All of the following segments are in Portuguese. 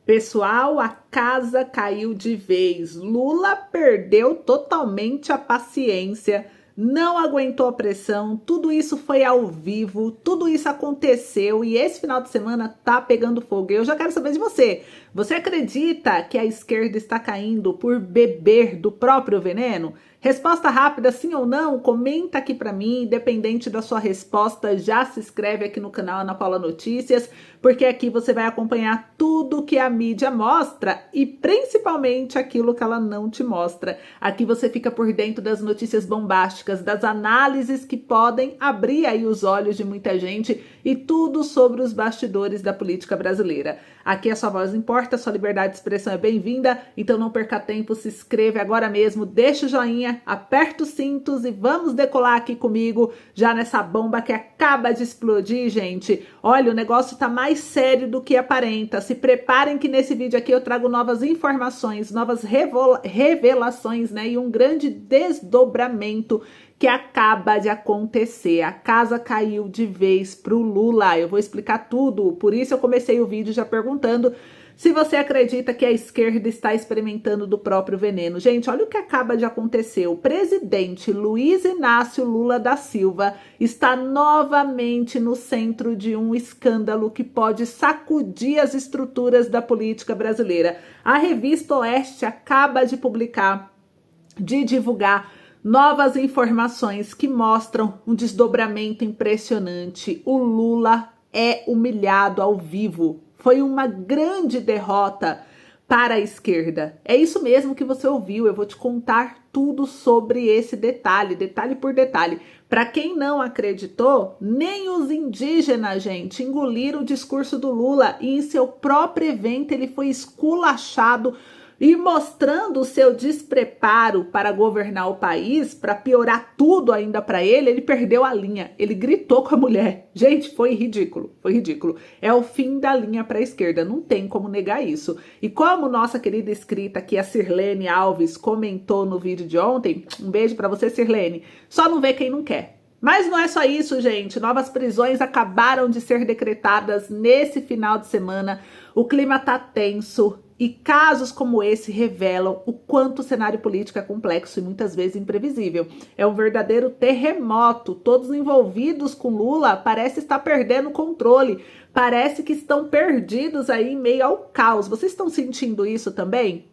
Pessoal, a casa caiu de vez. Lula perdeu totalmente a paciência, não aguentou a pressão, tudo isso foi ao vivo, tudo isso aconteceu e esse final de semana tá pegando fogo. Eu já quero saber de você. Você acredita que a esquerda está caindo por beber do próprio veneno? Resposta rápida, sim ou não? Comenta aqui para mim, independente da sua resposta, já se inscreve aqui no canal Ana Paula Notícias, porque aqui você vai acompanhar tudo que a mídia mostra e principalmente aquilo que ela não te mostra. Aqui você fica por dentro das notícias bombásticas, das análises que podem abrir aí os olhos de muita gente e tudo sobre os bastidores da política brasileira. Aqui a sua voz importa, a sua liberdade de expressão é bem-vinda, então não perca tempo, se inscreve agora mesmo, deixa o joinha, aperta os cintos e vamos decolar aqui comigo, já nessa bomba que acaba de explodir, gente. Olha, o negócio tá mais sério do que aparenta. Se preparem que nesse vídeo aqui eu trago novas informações, novas revelações, né? E um grande desdobramento que acaba de acontecer. A casa caiu de vez pro Lula. Eu vou explicar tudo. Por isso eu comecei o vídeo já perguntando se você acredita que a esquerda está experimentando do próprio veneno. Gente, olha o que acaba de acontecer. O presidente Luiz Inácio Lula da Silva está novamente no centro de um escândalo que pode sacudir as estruturas da política brasileira. A revista Oeste acaba de divulgar novas informações que mostram um desdobramento impressionante. O Lula é humilhado ao vivo. Foi uma grande derrota para a esquerda. É isso mesmo que você ouviu. Eu vou te contar tudo sobre esse detalhe, detalhe por detalhe. Para quem não acreditou, nem os indígenas, gente, engoliram o discurso do Lula e em seu próprio evento ele foi esculachado e mostrando o seu despreparo para governar o país, para piorar tudo ainda para ele, ele perdeu a linha. Ele gritou com a mulher. Gente, foi ridículo, foi ridículo. É o fim da linha para a esquerda, não tem como negar isso. E como nossa querida inscrita aqui, a Sirlene Alves, comentou no vídeo de ontem, um beijo para você, Sirlene, só não vê quem não quer. Mas não é só isso, gente. Novas prisões acabaram de ser decretadas nesse final de semana. O clima tá tenso. E casos como esse revelam o quanto o cenário político é complexo e muitas vezes imprevisível. É um verdadeiro terremoto. Todos envolvidos com Lula parecem estar perdendo o controle. Parece que estão perdidos aí em meio ao caos. Vocês estão sentindo isso também?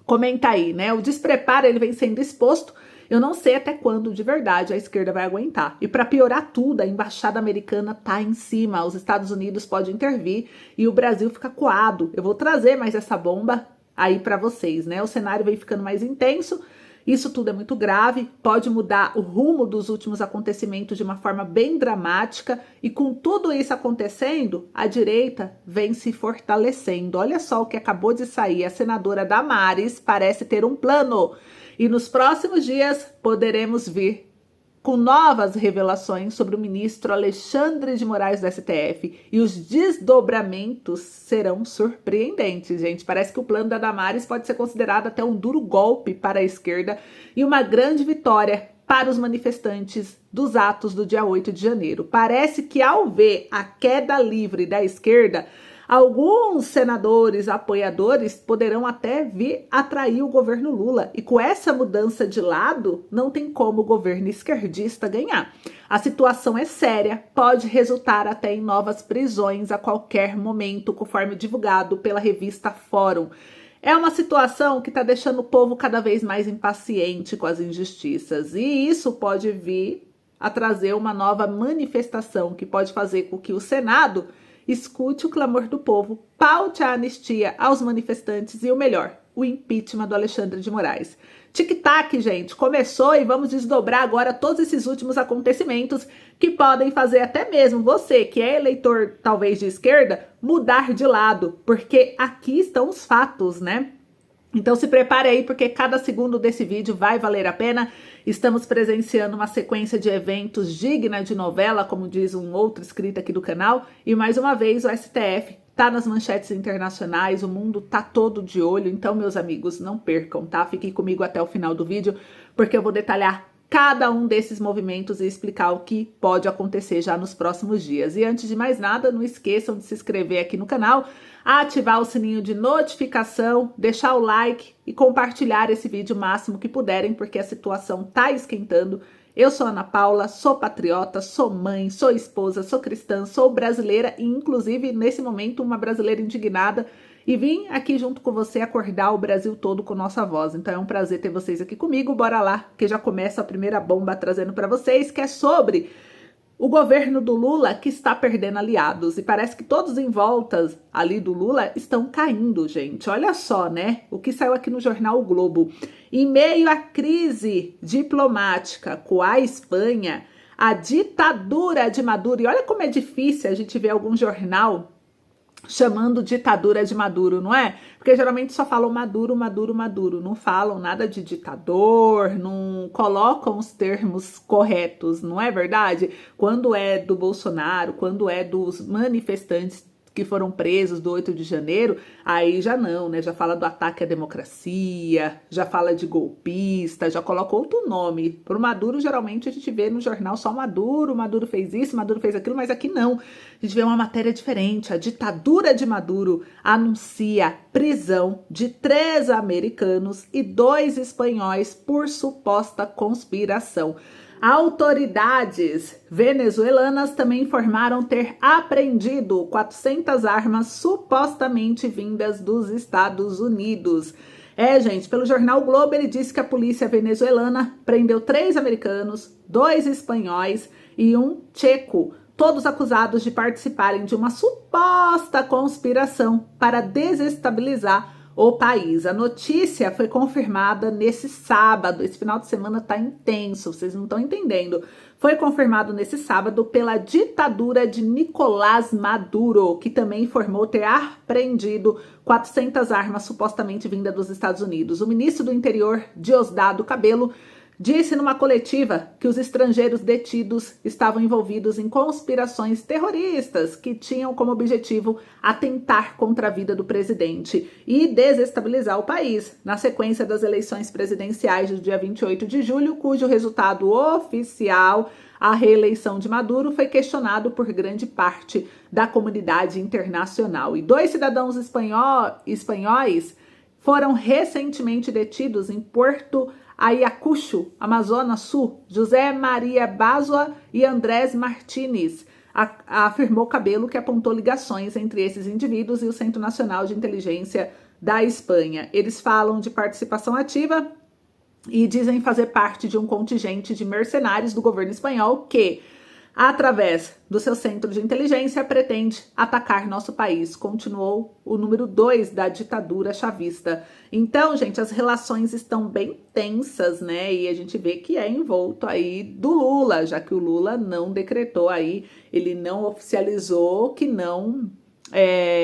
Comenta aí, né? O despreparo ele vem sendo exposto. Eu não sei até quando, de verdade, a esquerda vai aguentar. E para piorar tudo, a embaixada americana tá em cima. Os Estados Unidos podem intervir e o Brasil fica coado. Eu vou trazer mais essa bomba aí para vocês, né? O cenário vem ficando mais intenso. Isso tudo é muito grave, pode mudar o rumo dos últimos acontecimentos de uma forma bem dramática. E com tudo isso acontecendo, a direita vem se fortalecendo. Olha só o que acabou de sair. A senadora Damares parece ter um plano. E nos próximos dias poderemos vir com novas revelações sobre o ministro Alexandre de Moraes do STF. E os desdobramentos serão surpreendentes, gente. Parece que o plano da Damares pode ser considerado até um duro golpe para a esquerda e uma grande vitória para os manifestantes dos atos do dia 8 de janeiro. Parece que ao ver a queda livre da esquerda, alguns senadores apoiadores poderão até vir atrair o governo Lula. E com essa mudança de lado, não tem como o governo esquerdista ganhar. A situação é séria, pode resultar até em novas prisões a qualquer momento, conforme divulgado pela revista Fórum. É uma situação que está deixando o povo cada vez mais impaciente com as injustiças. E isso pode vir a trazer uma nova manifestação que pode fazer com que o Senado escute o clamor do povo, paute a anistia aos manifestantes e o melhor, o impeachment do Alexandre de Moraes. Tic-tac, gente, começou e vamos desdobrar agora todos esses últimos acontecimentos que podem fazer até mesmo você, que é eleitor talvez de esquerda, mudar de lado, porque aqui estão os fatos, né? Então se prepare aí porque cada segundo desse vídeo vai valer a pena. Estamos presenciando uma sequência de eventos digna de novela, como diz um outro inscrito aqui do canal. E mais uma vez o STF tá nas manchetes internacionais, o mundo tá todo de olho. Então, meus amigos, não percam, tá? Fiquem comigo até o final do vídeo, porque eu vou detalhar cada um desses movimentos e explicar o que pode acontecer já nos próximos dias. E antes de mais nada, não esqueçam de se inscrever aqui no canal, ativar o sininho de notificação, deixar o like e compartilhar esse vídeo o máximo que puderem, porque a situação tá esquentando. Eu sou Ana Paula, sou patriota, sou mãe, sou esposa, sou cristã, sou brasileira e inclusive nesse momento uma brasileira indignada, e vim aqui junto com você acordar o Brasil todo com nossa voz. Então é um prazer ter vocês aqui comigo. Bora lá, que já começa a primeira bomba trazendo para vocês, que é sobre o governo do Lula, que está perdendo aliados. E parece que todos em volta ali do Lula estão caindo, gente. Olha só, né? O que saiu aqui no jornal O Globo. Em meio à crise diplomática com a Espanha, a ditadura de Maduro, e olha como é difícil a gente ver algum jornal chamando ditadura de Maduro, não é? Porque geralmente só falam Maduro, Maduro, Maduro, não falam nada de ditador, não colocam os termos corretos, não é verdade? Quando é do Bolsonaro, quando é dos manifestantes que foram presos do 8 de janeiro, aí já não, né? Já fala do ataque à democracia, já fala de golpista, já coloca outro nome. Pro Maduro, geralmente a gente vê no jornal só Maduro, Maduro fez isso, Maduro fez aquilo, mas aqui não. A gente vê uma matéria diferente. A ditadura de Maduro anuncia prisão de 3 americanos e 2 espanhóis por suposta conspiração. Autoridades venezuelanas também informaram ter apreendido 400 armas supostamente vindas dos Estados Unidos. Gente, pelo jornal o Globo, ele disse que a polícia venezuelana prendeu 3 americanos, 2 espanhóis e 1 tcheco, todos acusados de participarem de uma suposta conspiração para desestabilizar o país. A notícia foi confirmada nesse sábado. Esse final de semana tá intenso, vocês não estão entendendo. Foi confirmado nesse sábado pela ditadura de Nicolás Maduro, que também informou ter apreendido 400 armas supostamente vindas dos Estados Unidos. O ministro do Interior, Diosdado Cabello, disse numa coletiva que os estrangeiros detidos estavam envolvidos em conspirações terroristas que tinham como objetivo atentar contra a vida do presidente e desestabilizar o país, na sequência das eleições presidenciais do dia 28 de julho, cujo resultado oficial, a reeleição de Maduro, foi questionado por grande parte da comunidade internacional. E 2 cidadãos espanhóis foram recentemente detidos em Porto Ayacucho, Amazonas Sul. José Maria Bazoa e Andrés Martínez, afirmou Cabello, que apontou ligações entre esses indivíduos e o Centro Nacional de Inteligência da Espanha. Eles falam de participação ativa e dizem fazer parte de um contingente de mercenários do governo espanhol que, através do seu centro de inteligência, pretende atacar nosso país, continuou o número 2 da ditadura chavista. Então, gente, as relações estão bem tensas, né? E a gente vê que é envolto aí do Lula, já que o Lula não decretou aí, ele não oficializou que não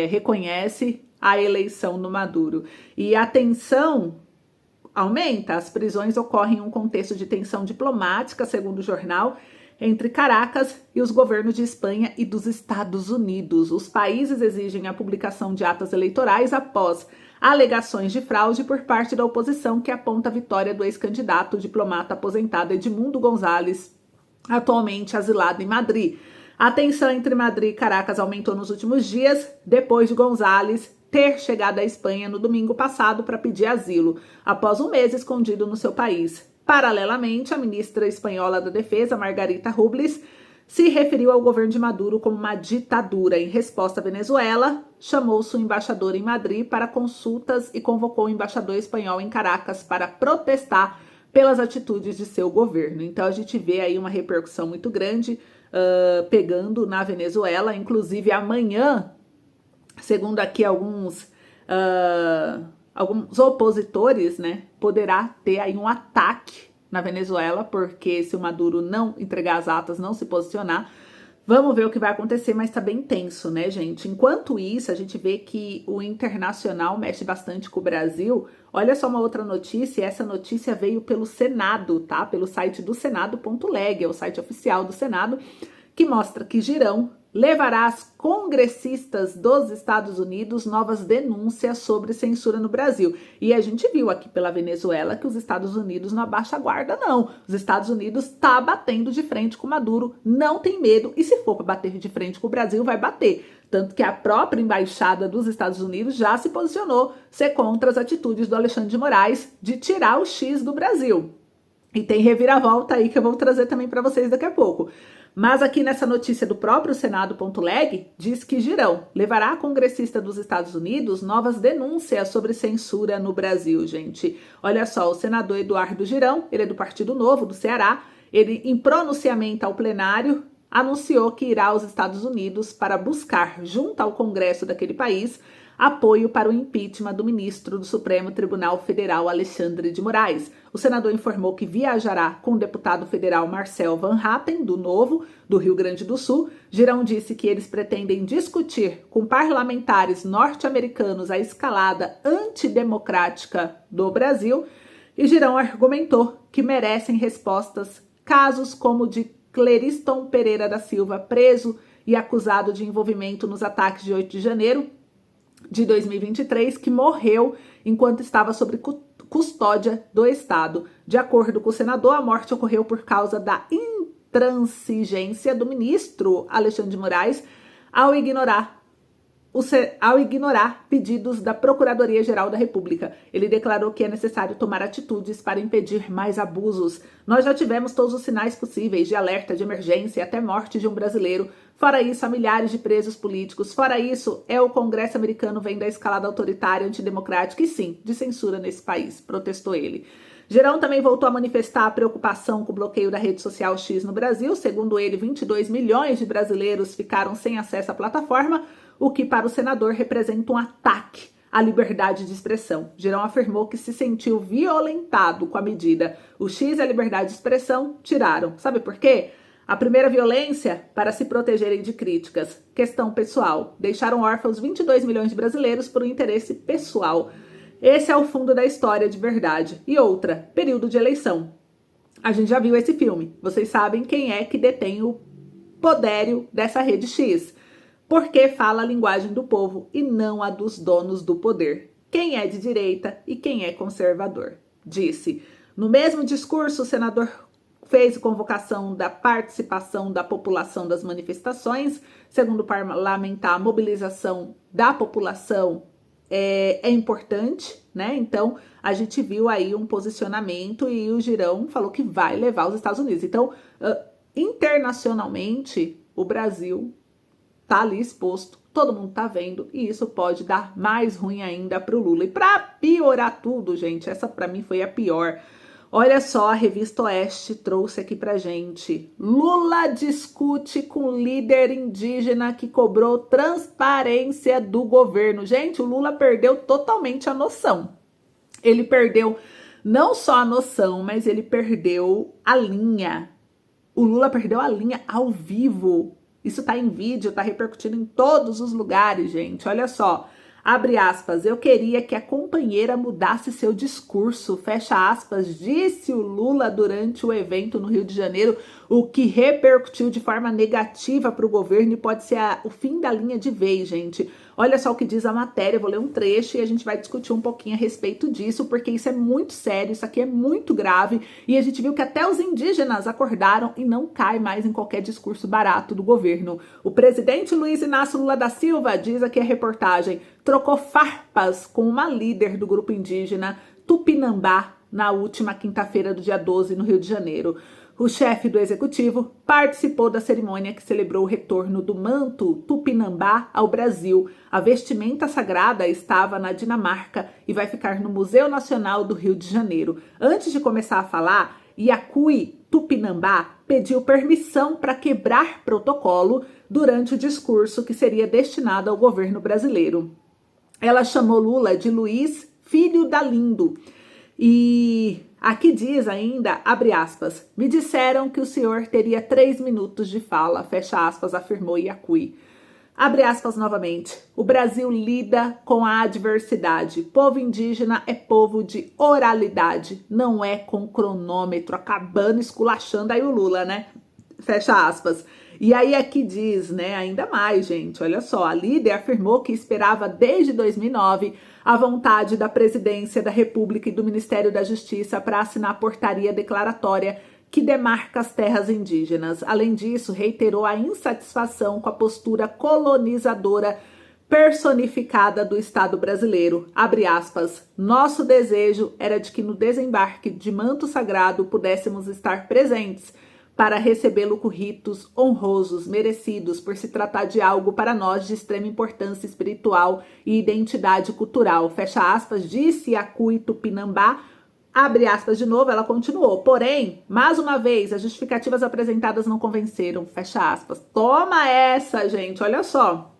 reconhece a eleição do Maduro. E a tensão aumenta, as prisões ocorrem em um contexto de tensão diplomática, segundo o jornal, entre Caracas e os governos de Espanha e dos Estados Unidos. Os países exigem a publicação de atas eleitorais após alegações de fraude por parte da oposição, que aponta a vitória do ex-candidato diplomata aposentado Edmundo González, atualmente asilado em Madrid. A tensão entre Madrid e Caracas aumentou nos últimos dias, depois de González ter chegado à Espanha no domingo passado para pedir asilo, após um mês escondido no seu país. Paralelamente, a ministra espanhola da Defesa, Margarita Robles, se referiu ao governo de Maduro como uma ditadura. Em resposta, a Venezuela chamou sua embaixadora em Madrid para consultas e convocou o embaixador espanhol em Caracas para protestar pelas atitudes de seu governo. Então, a gente vê aí uma repercussão muito grande pegando na Venezuela. Inclusive, amanhã, segundo aqui alguns opositores, né, poderá ter aí um ataque na Venezuela, porque se o Maduro não entregar as atas, não se posicionar, vamos ver o que vai acontecer, mas tá bem tenso, né, gente? Enquanto isso, a gente vê que o internacional mexe bastante com o Brasil. Olha só uma outra notícia, essa notícia veio pelo Senado, tá? Pelo site do Senado.leg, é o site oficial do Senado, que mostra que Girão levará às congressistas dos Estados Unidos novas denúncias sobre censura no Brasil. E a gente viu aqui pela Venezuela que os Estados Unidos não abaixa a guarda, não. Os Estados Unidos tá batendo de frente com Maduro, não tem medo, e se for para bater de frente com o Brasil, vai bater. Tanto que a própria embaixada dos Estados Unidos já se posicionou ser contra as atitudes do Alexandre de Moraes de tirar o X do Brasil. E tem reviravolta aí que eu vou trazer também para vocês daqui a pouco. Mas aqui nessa notícia do próprio Senado.leg, diz que Girão levará a congressista dos Estados Unidos novas denúncias sobre censura no Brasil, gente. Olha só, o senador Eduardo Girão, ele é do Partido Novo, do Ceará, ele, em pronunciamento ao plenário, anunciou que irá aos Estados Unidos para buscar, junto ao Congresso daquele país, apoio para o impeachment do ministro do Supremo Tribunal Federal, Alexandre de Moraes. O senador informou que viajará com o deputado federal Marcel Van Hatten, do Novo, do Rio Grande do Sul. Girão disse que eles pretendem discutir com parlamentares norte-americanos a escalada antidemocrática do Brasil. E Girão argumentou que merecem respostas casos como o de Cleriston Pereira da Silva, preso e acusado de envolvimento nos ataques de 8 de janeiro de 2023, que morreu enquanto estava sob custódia do Estado. De acordo com o senador, a morte ocorreu por causa da intransigência do ministro Alexandre de Moraes ao ignorar pedidos da Procuradoria-Geral da República. Ele declarou que é necessário tomar atitudes para impedir mais abusos. Nós já tivemos todos os sinais possíveis de alerta, de emergência e até morte de um brasileiro. Fora isso, há milhares de presos políticos. Fora isso, o Congresso americano vem da escalada autoritária, antidemocrática e sim, de censura nesse país, protestou ele. Girão também voltou a manifestar a preocupação com o bloqueio da rede social X no Brasil. Segundo ele, 22 milhões de brasileiros ficaram sem acesso à plataforma, o que para o senador representa um ataque à liberdade de expressão. Girão afirmou que se sentiu violentado com a medida. O X e a liberdade de expressão tiraram. Sabe por quê? A primeira violência, para se protegerem de críticas. Questão pessoal. Deixaram órfãos 22 milhões de brasileiros por um interesse pessoal. Esse é o fundo da história de verdade. E outra, período de eleição. A gente já viu esse filme. Vocês sabem quem é que detém o poderio dessa rede X. Porque fala a linguagem do povo e não a dos donos do poder. Quem é de direita e quem é conservador. Disse. No mesmo discurso, o senador fez convocação da participação da população das manifestações. Segundo o parlamentar, a mobilização da população é importante, né? Então, a gente viu aí um posicionamento e o Girão falou que vai levar os Estados Unidos. Então, internacionalmente, o Brasil tá ali exposto, todo mundo tá vendo, e isso pode dar mais ruim ainda pro Lula. E para piorar tudo, gente, essa para mim foi a pior. Olha só, a revista Oeste trouxe aqui pra gente. Lula discute com líder indígena que cobrou transparência do governo. Gente, o Lula perdeu totalmente a noção. Ele perdeu não só a noção, mas ele perdeu a linha. O Lula perdeu a linha ao vivo. Isso tá em vídeo, tá repercutindo em todos os lugares, gente. Olha só. Abre aspas, eu queria que a companheira mudasse seu discurso, fecha aspas, disse o Lula durante o evento no Rio de Janeiro, o que repercutiu de forma negativa para o governo e pode ser o fim da linha de vez, gente. Olha só o que diz a matéria, eu vou ler um trecho e a gente vai discutir um pouquinho a respeito disso, porque isso é muito sério, isso aqui é muito grave, e a gente viu que até os indígenas acordaram e não cai mais em qualquer discurso barato do governo. O presidente Luiz Inácio Lula da Silva, diz aqui a reportagem, trocou farpas com uma líder do grupo indígena Tupinambá na última quinta-feira do dia 12 no Rio de Janeiro. O chefe do executivo participou da cerimônia que celebrou o retorno do manto Tupinambá ao Brasil. A vestimenta sagrada estava na Dinamarca e vai ficar no Museu Nacional do Rio de Janeiro. Antes de começar a falar, Yakui Tupinambá pediu permissão para quebrar protocolo durante o discurso que seria destinado ao governo brasileiro. Ela chamou Lula de Luiz, filho da Lindo. E aqui diz ainda, abre aspas, me disseram que o senhor teria 3 minutos de fala, fecha aspas, afirmou Yakui. Abre aspas novamente, o Brasil lida com a adversidade, povo indígena é povo de oralidade, não é com cronômetro, acabando, esculachando aí o Lula, né? Fecha aspas. E aí aqui diz, né, ainda mais, gente, olha só, a líder afirmou que esperava desde 2009 a vontade da Presidência da República e do Ministério da Justiça para assinar a portaria declaratória que demarca as terras indígenas. Além disso, reiterou a insatisfação com a postura colonizadora personificada do Estado brasileiro. Abre aspas, nosso desejo era de que no desembarque de manto sagrado pudéssemos estar presentes para recebê-lo com ritos honrosos, merecidos, por se tratar de algo para nós de extrema importância espiritual e identidade cultural. Fecha aspas, disse Yakui Tupinambá. Abre aspas de novo, ela continuou. Porém, mais uma vez, as justificativas apresentadas não convenceram. Fecha aspas. Toma essa, gente, olha só.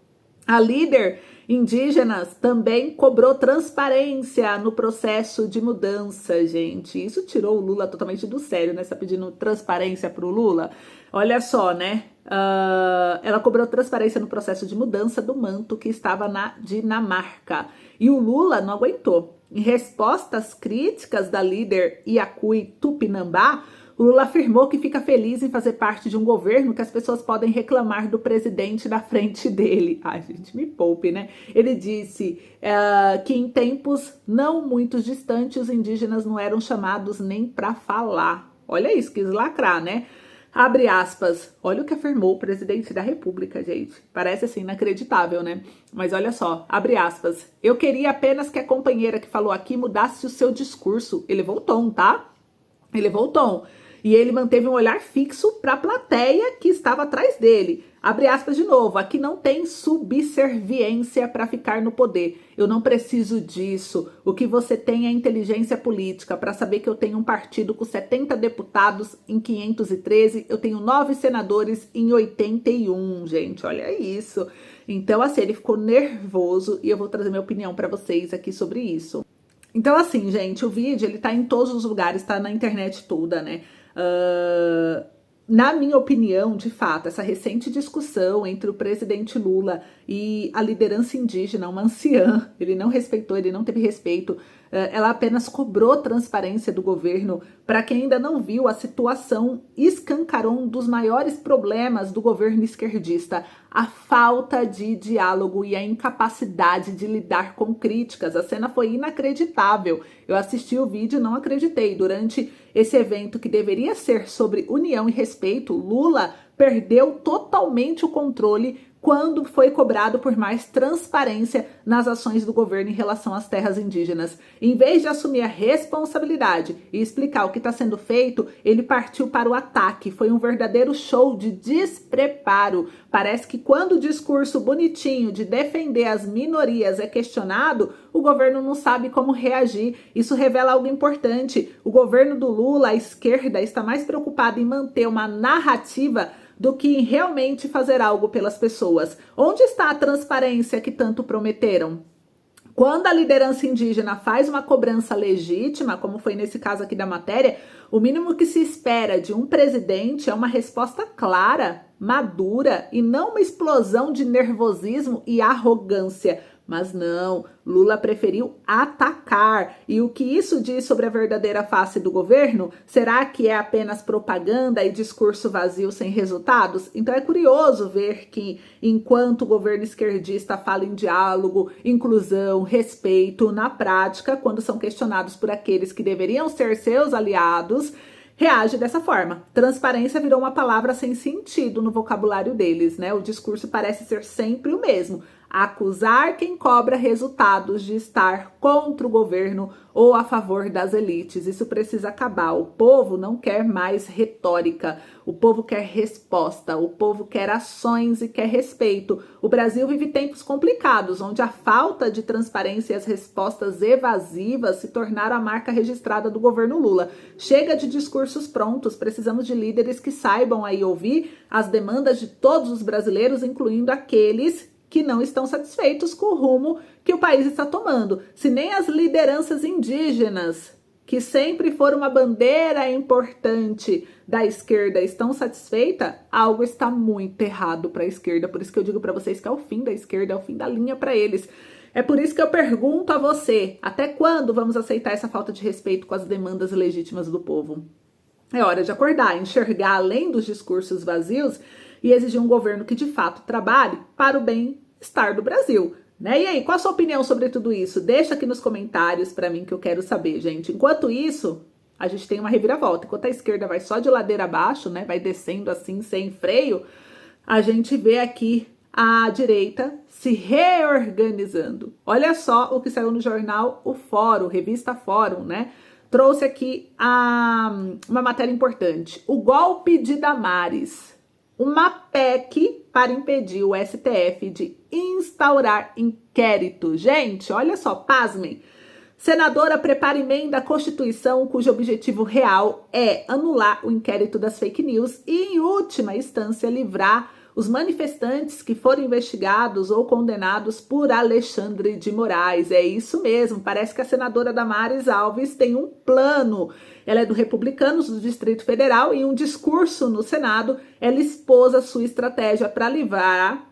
A líder indígena também cobrou transparência no processo de mudança, gente. Isso tirou o Lula totalmente do sério, né? Você tá pedindo transparência pro Lula? Olha só, né? Ela cobrou transparência no processo de mudança do manto que estava na Dinamarca. E o Lula não aguentou. Em resposta às críticas da líder Yakui Tupinambá, o Lula afirmou que fica feliz em fazer parte de um governo que as pessoas podem reclamar do presidente na frente dele. Ai, gente, me poupe, né? Ele disse que em tempos não muito distantes os indígenas não eram chamados nem para falar. Olha isso, quis lacrar, né? Abre aspas. Olha o que afirmou o presidente da República, gente. Parece assim inacreditável, né? Mas olha só, abre aspas. Eu queria apenas que a companheira que falou aqui mudasse o seu discurso. Ele voltou, tá? Ele voltou. E ele manteve um olhar fixo para a plateia que estava atrás dele. Abre aspas de novo. Aqui não tem subserviência para ficar no poder. Eu não preciso disso. O que você tem é inteligência política para saber que eu tenho um partido com 70 deputados em 513. Eu tenho 9 senadores em 81, gente. Olha isso. Então, assim, ele ficou nervoso e eu vou trazer minha opinião para vocês aqui sobre isso. Então, assim, gente, o vídeo, ele tá em todos os lugares, tá na internet toda, né? Na minha opinião, de fato, essa recente discussão entre o presidente Lula e a liderança indígena, uma anciã, ele não respeitou, ele não teve respeito, ela apenas cobrou transparência do governo. Para quem ainda não viu, a situação escancarou um dos maiores problemas do governo esquerdista, a falta de diálogo e a incapacidade de lidar com críticas. A cena foi inacreditável. Eu assisti o vídeo e não acreditei. Durante esse evento que deveria ser sobre união e respeito, Lula perdeu totalmente o controle quando foi cobrado por mais transparência nas ações do governo em relação às terras indígenas. Em vez de assumir a responsabilidade e explicar o que está sendo feito, ele partiu para o ataque. Foi um verdadeiro show de despreparo. Parece que quando o discurso bonitinho de defender as minorias é questionado, o governo não sabe como reagir. Isso revela algo importante. O governo do Lula, a esquerda, está mais preocupada em manter uma narrativa do que em realmente fazer algo pelas pessoas. Onde está a transparência que tanto prometeram? Quando a liderança indígena faz uma cobrança legítima, como foi nesse caso aqui da matéria, o mínimo que se espera de um presidente é uma resposta clara, madura e não uma explosão de nervosismo e arrogância. Mas não, Lula preferiu atacar. E o que isso diz sobre a verdadeira face do governo? Será que é apenas propaganda e discurso vazio sem resultados? Então é curioso ver que, enquanto o governo esquerdista fala em diálogo, inclusão, respeito, na prática, quando são questionados por aqueles que deveriam ser seus aliados, reage dessa forma. Transparência virou uma palavra sem sentido no vocabulário deles, né? O discurso parece ser sempre o mesmo. Acusar quem cobra resultados de estar contra o governo ou a favor das elites. Isso precisa acabar. O povo não quer mais retórica. O povo quer resposta. O povo quer ações e quer respeito. O Brasil vive tempos complicados, onde a falta de transparência e as respostas evasivas se tornaram a marca registrada do governo Lula. Chega de discursos prontos. Precisamos de líderes que saibam aí ouvir as demandas de todos os brasileiros, incluindo aqueles que não estão satisfeitos com o rumo que o país está tomando. Se nem as lideranças indígenas, que sempre foram uma bandeira importante da esquerda, estão satisfeitas, algo está muito errado para a esquerda. Por isso que eu digo para vocês que é o fim da esquerda, é o fim da linha para eles. É por isso que eu pergunto a você, até quando vamos aceitar essa falta de respeito com as demandas legítimas do povo? É hora de acordar, enxergar além dos discursos vazios e exigir um governo que de fato trabalhe para o bem-estar do Brasil. Né? E aí, qual a sua opinião sobre tudo isso? Deixa aqui nos comentários para mim que eu quero saber, gente. Enquanto isso, a gente tem uma reviravolta. Enquanto a esquerda vai só de ladeira abaixo, né? Vai descendo assim, sem freio, a gente vê aqui a direita se reorganizando. Olha só o que saiu no jornal O Fórum, revista Fórum, né? Trouxe aqui uma matéria importante. O golpe de Damares. Uma PEC para impedir o STF de instaurar inquérito. Gente, olha só, pasmem. Senadora prepara emenda à Constituição cujo objetivo real é anular o inquérito das fake news e, em última instância, livrar os manifestantes que foram investigados ou condenados por Alexandre de Moraes. É isso mesmo, parece que a senadora Damares Alves tem um plano. Ela é do Republicanos do Distrito Federal e em um discurso no Senado, ela expôs a sua estratégia para livrar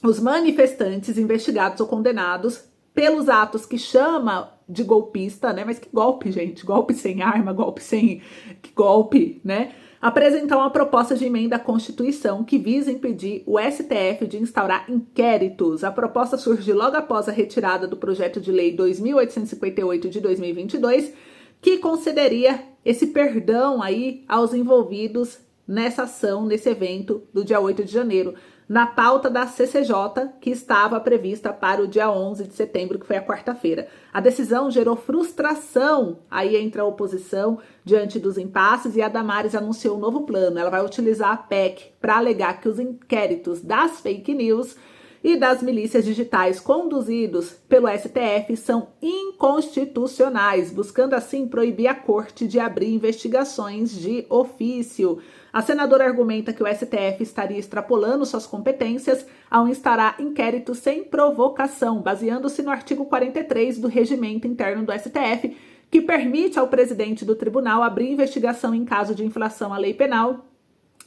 os manifestantes investigados ou condenados pelos atos que chama de golpista, né? Mas que golpe, gente? Golpe sem arma, golpe sem... Que golpe, né? Apresentar uma proposta de emenda à Constituição que visa impedir o STF de instaurar inquéritos. A proposta surge logo após a retirada do projeto de lei 2.858 de 2022, que concederia esse perdão aí aos envolvidos nessa ação, nesse evento do dia 8 de janeiro, na pauta da CCJ, que estava prevista para o dia 11 de setembro, que foi a quarta-feira. A decisão gerou frustração aí entre a oposição diante dos impasses e a Damares anunciou um novo plano. Ela vai utilizar a PEC para alegar que os inquéritos das fake news e das milícias digitais conduzidos pelo STF são inconstitucionais, buscando assim proibir a corte de abrir investigações de ofício. A senadora argumenta que o STF estaria extrapolando suas competências ao instaurar inquéritos sem provocação, baseando-se no artigo 43 do Regimento Interno do STF, que permite ao presidente do tribunal abrir investigação em caso de infração à lei penal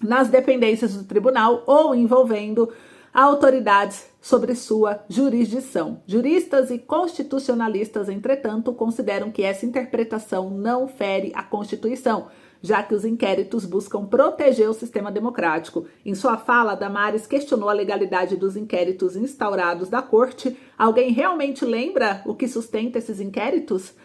nas dependências do tribunal ou envolvendo autoridades sobre sua jurisdição. Juristas e constitucionalistas, entretanto, consideram que essa interpretação não fere a Constituição, já que os inquéritos buscam proteger o sistema democrático. Em sua fala, Damares questionou a legalidade dos inquéritos instaurados da corte. Alguém realmente lembra o que sustenta esses inquéritos?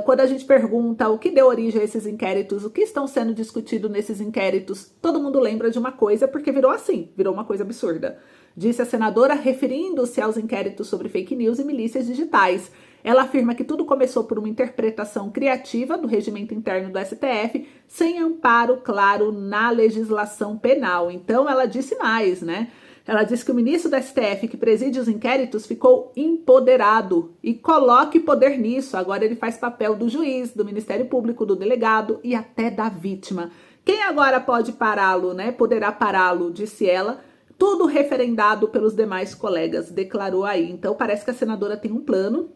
Quando a gente pergunta o que deu origem a esses inquéritos, o que estão sendo discutido nesses inquéritos, todo mundo lembra de uma coisa porque virou assim, virou uma coisa absurda. Disse a senadora, referindo-se aos inquéritos sobre fake news e milícias digitais. Ela afirma que tudo começou por uma interpretação criativa do regimento interno do STF, sem amparo claro na legislação penal. Então, ela disse mais, né? Ela disse que o ministro do STF, que preside os inquéritos, ficou empoderado e coloque poder nisso. Agora ele faz papel do juiz, do Ministério Público, do delegado e até da vítima. Quem agora pode pará-lo, né? Poderá pará-lo, disse ela. Tudo referendado pelos demais colegas, declarou aí. Então parece que a senadora tem um plano,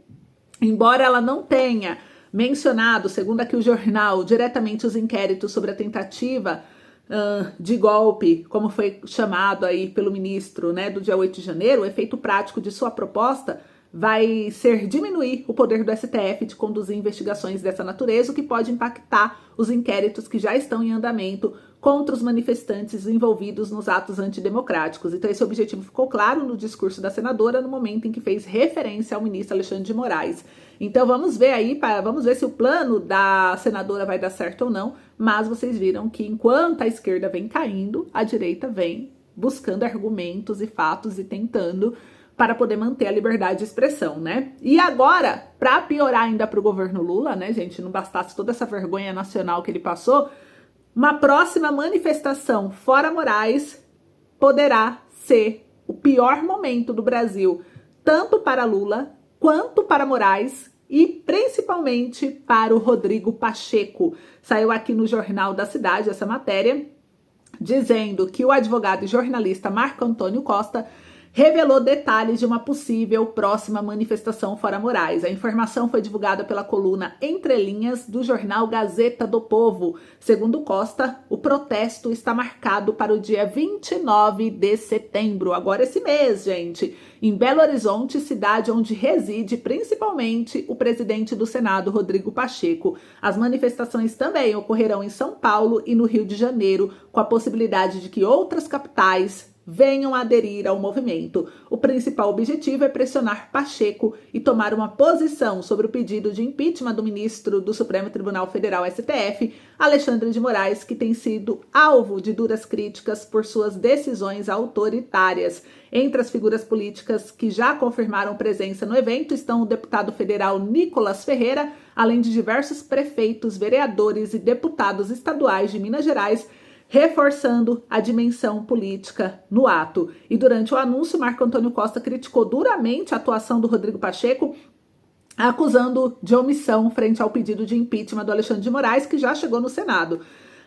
embora ela não tenha mencionado, segundo aqui o jornal, diretamente os inquéritos sobre a tentativa de golpe, como foi chamado aí pelo ministro, né, do dia 8 de janeiro, o efeito prático de sua proposta vai ser diminuir o poder do STF de conduzir investigações dessa natureza, o que pode impactar os inquéritos que já estão em andamento contra os manifestantes envolvidos nos atos antidemocráticos. Então esse objetivo ficou claro no discurso da senadora no momento em que fez referência ao ministro Alexandre de Moraes. Então vamos ver aí, vamos ver se o plano da senadora vai dar certo ou não, mas vocês viram que enquanto a esquerda vem caindo, a direita vem buscando argumentos e fatos e tentando para poder manter a liberdade de expressão, né? E agora, para piorar ainda para o governo Lula, né, gente, não bastasse toda essa vergonha nacional que ele passou, uma próxima manifestação fora Moraes poderá ser o pior momento do Brasil, tanto para Lula quanto para Moraes e principalmente para o Rodrigo Pacheco. Saiu aqui no Jornal da Cidade essa matéria, dizendo que o advogado e jornalista Marco Antônio Costa revelou detalhes de uma possível próxima manifestação fora Moraes. A informação foi divulgada pela coluna Entre Linhas do jornal Gazeta do Povo. Segundo Costa, o protesto está marcado para o dia 29 de setembro, agora esse mês, gente, em Belo Horizonte, cidade onde reside principalmente o presidente do Senado, Rodrigo Pacheco. As manifestações também ocorrerão em São Paulo e no Rio de Janeiro, com a possibilidade de que outras capitais venham a aderir ao movimento. O principal objetivo é pressionar Pacheco e tomar uma posição sobre o pedido de impeachment do ministro do Supremo Tribunal Federal, STF, Alexandre de Moraes, que tem sido alvo de duras críticas por suas decisões autoritárias. Entre as figuras políticas que já confirmaram presença no evento estão o deputado federal Nicolas Ferreira, além de diversos prefeitos, vereadores e deputados estaduais de Minas Gerais, reforçando a dimensão política no ato. E durante o anúncio, Marco Antônio Costa criticou duramente a atuação do Rodrigo Pacheco, acusando de omissão frente ao pedido de impeachment do Alexandre de Moraes, que já chegou no Senado.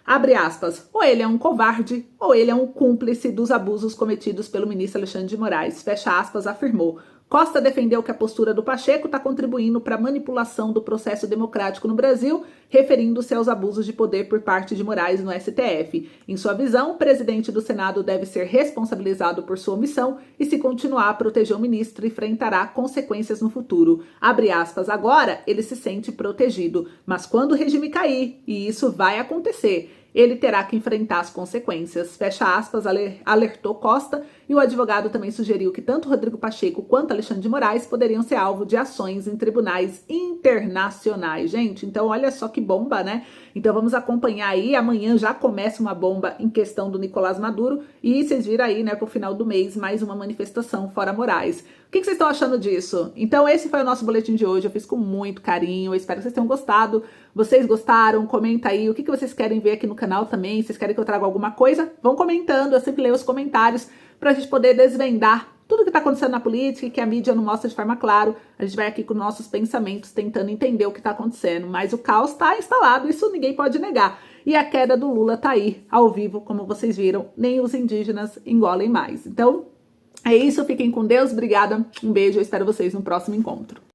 Abre aspas, ou ele é um covarde, ou ele é um cúmplice dos abusos cometidos pelo ministro Alexandre de Moraes, fecha aspas, afirmou. Costa defendeu que a postura do Pacheco está contribuindo para a manipulação do processo democrático no Brasil, referindo-se aos abusos de poder por parte de Moraes no STF. Em sua visão, o presidente do Senado deve ser responsabilizado por sua omissão e, se continuar a proteger o ministro, enfrentará consequências no futuro. Abre aspas, agora ele se sente protegido, mas quando o regime cair, e isso vai acontecer, ele terá que enfrentar as consequências. Fecha aspas, alertou Costa, e o advogado também sugeriu que tanto Rodrigo Pacheco quanto Alexandre de Moraes poderiam ser alvo de ações em tribunais internacionais. Gente, então olha só que bomba, né? Então vamos acompanhar aí, amanhã já começa uma bomba em questão do Nicolás Maduro, e vocês viram aí, né, pro final do mês, mais uma manifestação fora Moraes. O que vocês estão achando disso? Então esse foi o nosso boletim de hoje, eu fiz com muito carinho, eu espero que vocês tenham gostado. Vocês gostaram? Comenta aí o que vocês querem ver aqui no canal também, vocês querem que eu traga alguma coisa? Vão comentando, eu sempre leio os comentários pra gente poder desvendar tudo que tá acontecendo na política e que a mídia não mostra de forma clara. A gente vai aqui com nossos pensamentos tentando entender o que tá acontecendo, mas o caos tá instalado, isso ninguém pode negar. E a queda do Lula tá aí, ao vivo, como vocês viram, nem os indígenas engolem mais. Então, é isso, fiquem com Deus, obrigada, um beijo, eu espero vocês no próximo encontro.